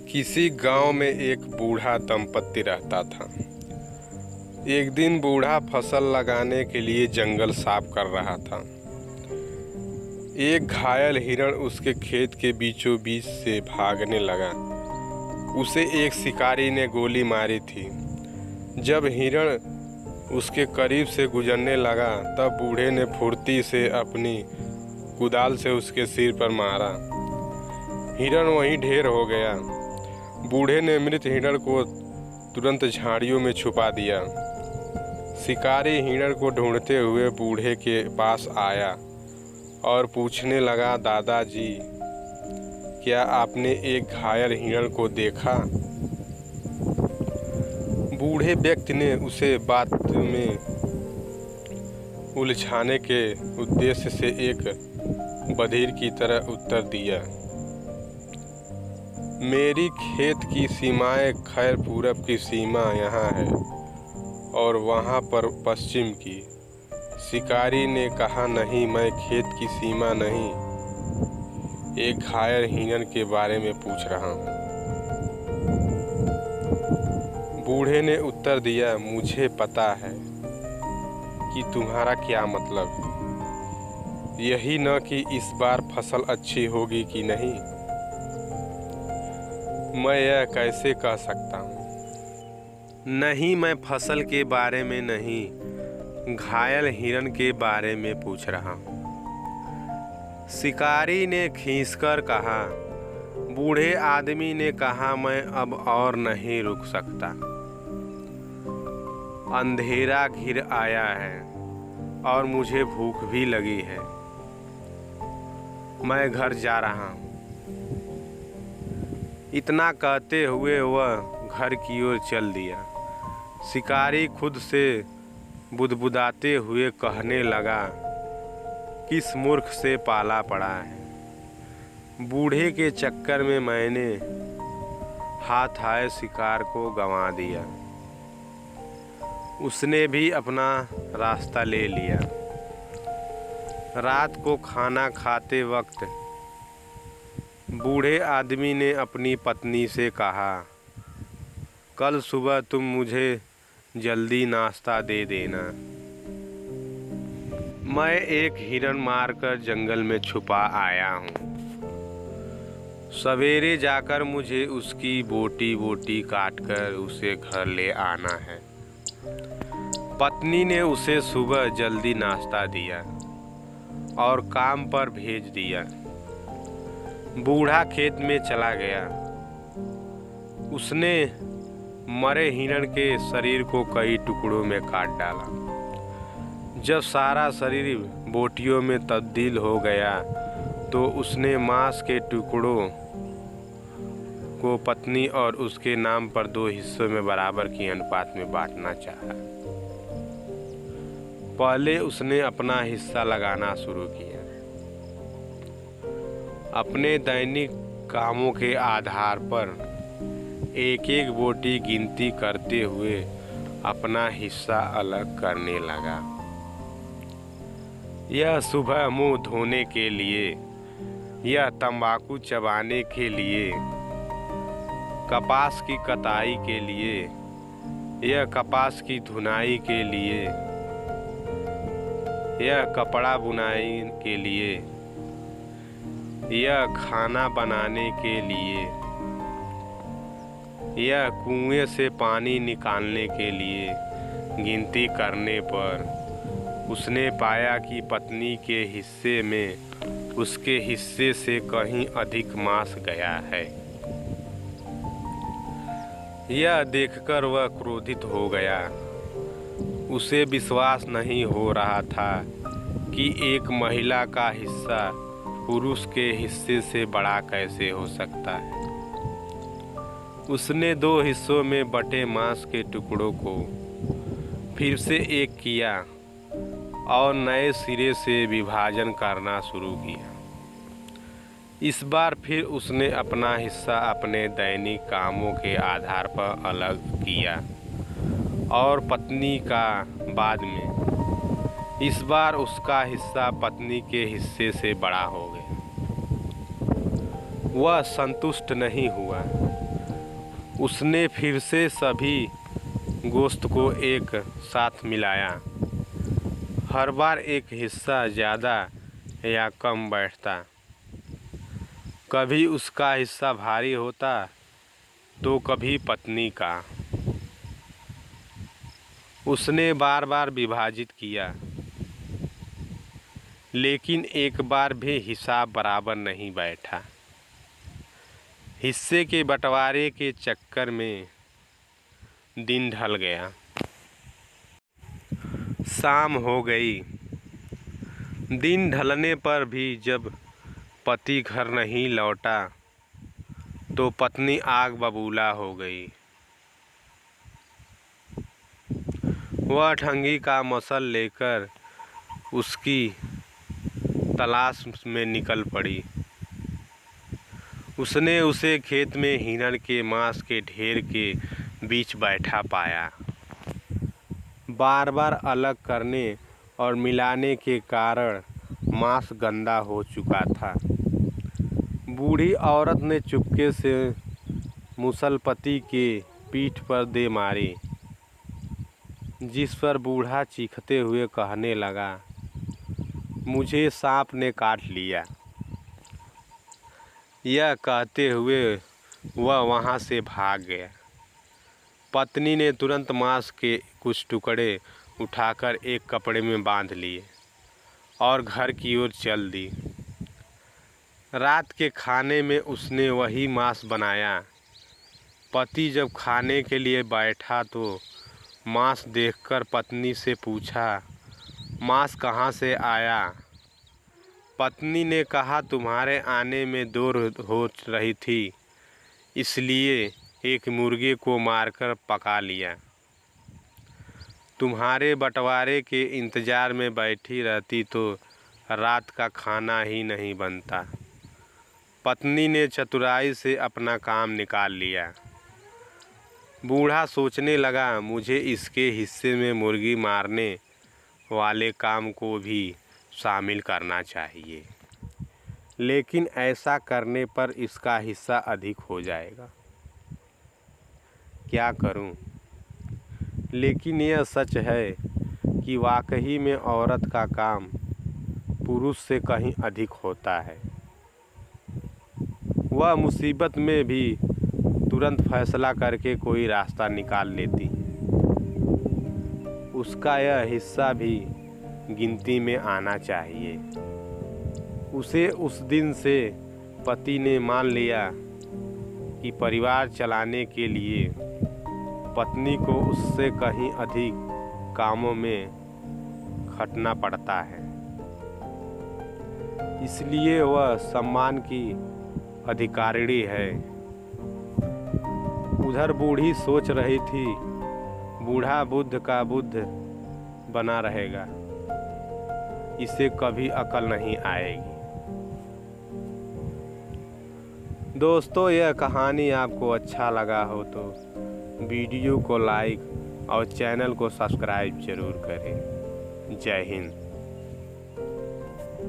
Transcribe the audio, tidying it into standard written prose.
किसी गांव में एक बूढ़ा दंपत्ति रहता था। एक दिन बूढ़ा फसल लगाने के लिए जंगल साफ कर रहा था। एक घायल हिरण उसके खेत के बीचों बीच से भागने लगा। उसे एक शिकारी ने गोली मारी थी। जब हिरण उसके करीब से गुजरने लगा तब बूढ़े ने फुर्ती से अपनी कुदाल से उसके सिर पर मारा। हिरण वहीं ढेर हो गया। बूढ़े ने मृत हिरण को तुरंत झाड़ियों में छुपा दिया। शिकारी हिरण को ढूंढते हुए बूढ़े के पास आया और पूछने लगा, दादाजी, क्या आपने एक घायल हिरण को देखा? बूढ़े व्यक्ति ने उसे बात में उलझाने के उद्देश्य से एक बधिर की तरह उत्तर दिया, मेरी खेत की सीमाएं खैर पूरब की सीमा यहाँ है और वहाँ पर पश्चिम की। शिकारी ने कहा, नहीं, मैं खेत की सीमा नहीं, एक घायल हिरण के बारे में पूछ रहा हूँ। बूढ़े ने उत्तर दिया, मुझे पता है कि तुम्हारा क्या मतलब, यही न कि इस बार फसल अच्छी होगी कि नहीं। मैं यह कैसे कह सकता हूँ? नहीं, मैं फसल के बारे में नहीं, घायल हिरण के बारे में पूछ रहा हूँ। शिकारी ने खींचकर कहा। बूढ़े आदमी ने कहा, मैं अब और नहीं रुक सकता। अंधेरा घिर आया है और मुझे भूख भी लगी है। मैं घर जा रहा हूँ। इतना कहते हुए वह घर की ओर चल दिया। शिकारी खुद से बुदबुदाते हुए कहने लगा, किस मूर्ख से पाला पड़ा है। बूढ़े के चक्कर में मैंने हाथ आए शिकार को गंवा दिया। उसने भी अपना रास्ता ले लिया। रात को खाना खाते वक्त बूढ़े आदमी ने अपनी पत्नी से कहा, कल सुबह तुम मुझे जल्दी नाश्ता दे देना। मैं एक हिरण मारकर जंगल में छुपा आया हूँ। सवेरे जाकर मुझे उसकी बोटी बोटी काटकर उसे घर ले आना है। पत्नी ने उसे सुबह जल्दी नाश्ता दिया और काम पर भेज दिया। बूढ़ा खेत में चला गया। उसने मरे हिरण के शरीर को कई टुकड़ों में काट डाला। जब सारा शरीर बोटियों में तब्दील हो गया तो उसने मांस के टुकड़ों को पत्नी और उसके नाम पर 2 हिस्सों में बराबर की अनुपात में बांटना चाहा। पहले उसने अपना हिस्सा लगाना शुरू किया। अपने दैनिक कामों के आधार पर एक एक बोटी गिनती करते हुए अपना हिस्सा अलग करने लगा। यह सुबह मुंह धोने के लिए, यह तंबाकू चबाने के लिए, कपास की कटाई के लिए, यह कपास की धुनाई के लिए, यह कपड़ा बुनाई के लिए, यह खाना बनाने के लिए, यह कुएं से पानी निकालने के लिए गिनती करने पर उसने पाया कि पत्नी के हिस्से में उसके हिस्से से कहीं अधिक मांस गया है। यह देखकर वह क्रोधित हो गया। उसे विश्वास नहीं हो रहा था कि एक महिला का हिस्सा पुरुष के हिस्से से बड़ा कैसे हो सकता है। उसने 2 हिस्सों में बटे मांस के टुकड़ों को फिर से एक किया और नए सिरे से विभाजन करना शुरू किया। इस बार फिर उसने अपना हिस्सा अपने दैनिक कामों के आधार पर अलग किया और पत्नी का बाद में। इस बार उसका हिस्सा पत्नी के हिस्से से बड़ा हो गया। वह संतुष्ट नहीं हुआ। उसने फिर से सभी गोश्त को एक साथ मिलाया। हर बार एक हिस्सा ज़्यादा या कम बैठता। कभी उसका हिस्सा भारी होता तो कभी पत्नी का। उसने बार बार विभाजित किया, लेकिन एक बार भी हिसाब बराबर नहीं बैठा। हिस्से के बंटवारे के चक्कर में दिन ढल गया। शाम हो गई। दिन ढलने पर भी जब पति घर नहीं लौटा तो पत्नी आग बबूला हो गई। वह ठंगी का मसल लेकर उसकी तलाश में निकल पड़ी। उसने उसे खेत में हिरण के मांस के ढेर के बीच बैठा पाया। बार बार अलग करने और मिलाने के कारण मांस गंदा हो चुका था। बूढ़ी औरत ने चुपके से मुसल पति के पीठ पर दे मारी, जिस पर बूढ़ा चीखते हुए कहने लगा, मुझे सांप ने काट लिया। यह कहते हुए वह वहाँ से भाग गया। पत्नी ने तुरंत मांस के कुछ टुकड़े उठाकर एक कपड़े में बांध लिए और घर की ओर चल दी। रात के खाने में उसने वही मांस बनाया। पति जब खाने के लिए बैठा तो मांस देखकर पत्नी से पूछा, मांस कहाँ से आया? पत्नी ने कहा, तुम्हारे आने में देर हो रही थी, इसलिए एक मुर्गे को मारकर पका लिया। तुम्हारे बंटवारे के इंतज़ार में बैठी रहती तो रात का खाना ही नहीं बनता। पत्नी ने चतुराई से अपना काम निकाल लिया। बूढ़ा सोचने लगा, मुझे इसके हिस्से में मुर्गी मारने वाले काम को भी शामिल करना चाहिए, लेकिन ऐसा करने पर इसका हिस्सा अधिक हो जाएगा। क्या करूं? लेकिन यह सच है कि वाकई में औरत का काम पुरुष से कहीं अधिक होता है। वह मुसीबत में भी तुरंत फैसला करके कोई रास्ता निकाल लेती। उसका यह हिस्सा भी गिनती में आना चाहिए। उसे उस दिन से पति ने मान लिया कि परिवार चलाने के लिए पत्नी को उससे कहीं अधिक कामों में खटना पड़ता है। इसलिए वह सम्मान की अधिकारिणी है। उधर बूढ़ी सोच रही थी, बूढ़ा बुद्ध का बुद्ध बना रहेगा, इसे कभी अकल नहीं आएगी। दोस्तों, यह कहानी आपको अच्छा लगा हो तो वीडियो को लाइक और चैनल को सब्सक्राइब जरूर करें। जय हिंद।